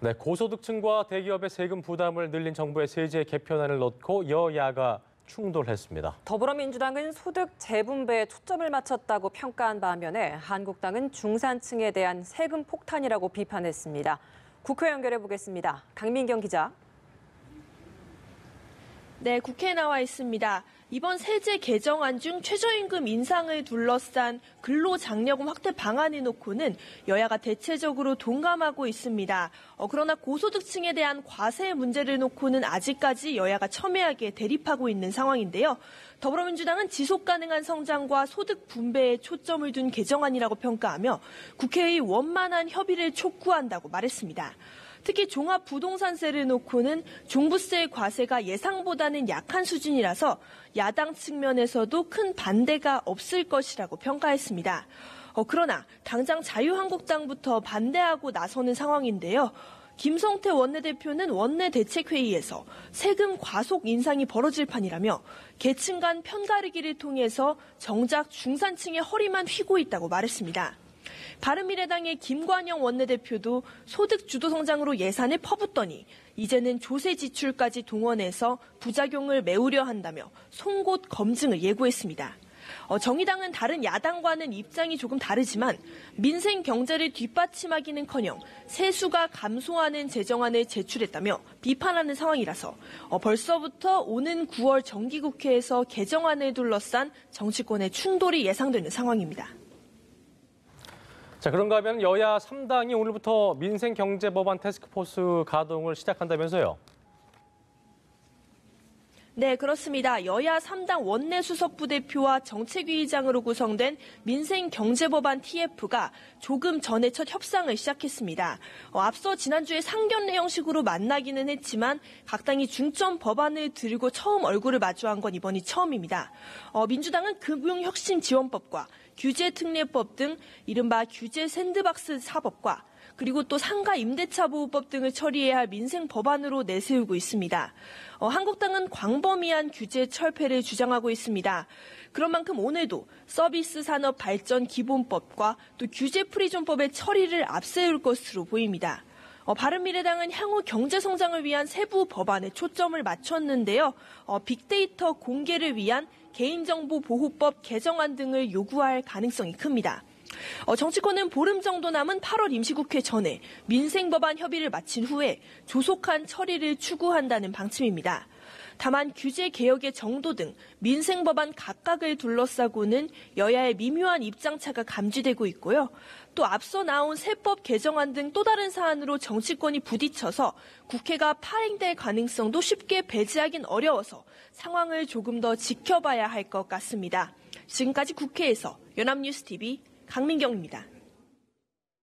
네, 고소득층과 대기업의 세금 부담을 늘린 정부의 세제 개편안을 놓고 여야가 충돌했습니다. 더불어민주당은 소득 재분배에 초점을 맞췄다고 평가한 반면에 한국당은 중산층에 대한 세금 폭탄이라고 비판했습니다. 국회 연결해 보겠습니다. 강민경 기자. 네, 국회에 나와 있습니다. 이번 세제 개정안 중 최저임금 인상을 둘러싼 근로장려금 확대 방안을 놓고는 여야가 대체적으로 동감하고 있습니다. 그러나 고소득층에 대한 과세 문제를 놓고는 아직까지 여야가 첨예하게 대립하고 있는 상황인데요. 더불어민주당은 지속가능한 성장과 소득 분배에 초점을 둔 개정안이라고 평가하며 국회의 원만한 협의를 촉구한다고 말했습니다. 특히 종합부동산세를 놓고는 종부세 과세가 예상보다는 약한 수준이라서 야당 측면에서도 큰 반대가 없을 것이라고 평가했습니다. 그러나 당장 자유한국당부터 반대하고 나서는 상황인데요. 김성태 원내대표는 원내대책회의에서 세금 과속 인상이 벌어질 판이라며 계층 간 편가르기를 통해서 정작 중산층의 허리만 휘고 있다고 말했습니다. 바른미래당의 김관영 원내대표도 소득 주도 성장으로 예산을 퍼붓더니 이제는 조세 지출까지 동원해서 부작용을 메우려 한다며 송곳 검증을 예고했습니다. 정의당은 다른 야당과는 입장이 조금 다르지만 민생 경제를 뒷받침하기는커녕 세수가 감소하는 제정안을 제출했다며 비판하는 상황이라서 벌써부터 오는 9월 정기국회에서 개정안을 둘러싼 정치권의 충돌이 예상되는 상황입니다. 자, 그런가 하면 여야 3당이 오늘부터 민생경제법안 태스크포스 가동을 시작한다면서요? 네, 그렇습니다. 여야 3당 원내수석부대표와 정책위의장으로 구성된 민생경제법안 TF가 조금 전에 첫 협상을 시작했습니다. 앞서 지난주에 상견례 형식으로 만나기는 했지만 각 당이 중점 법안을 들고 처음 얼굴을 마주한 건 이번이 처음입니다. 민주당은 금융혁신지원법과 규제특례법 등 이른바 규제 샌드박스 사법과 그리고 또 상가 임대차 보호법 등을 처리해야 할 민생 법안으로 내세우고 있습니다. 한국당은 광범위한 규제 철폐를 주장하고 있습니다. 그런 만큼 오늘도 서비스 산업 발전 기본법과 또 규제 프리존법의 처리를 앞세울 것으로 보입니다. 바른미래당은 향후 경제 성장을 위한 세부 법안에 초점을 맞췄는데요. 빅데이터 공개를 위한 개인정보 보호법 개정안 등을 요구할 가능성이 큽니다. 정치권은 보름 정도 남은 8월 임시국회 전에 민생법안 협의를 마친 후에 조속한 처리를 추구한다는 방침입니다. 다만 규제 개혁의 정도 등 민생법안 각각을 둘러싸고는 여야의 미묘한 입장차가 감지되고 있고요. 또 앞서 나온 세법 개정안 등 또 다른 사안으로 정치권이 부딪혀서 국회가 파행될 가능성도 쉽게 배제하긴 어려워서 상황을 조금 더 지켜봐야 할 것 같습니다. 지금까지 국회에서 연합뉴스TV 강민경입니다.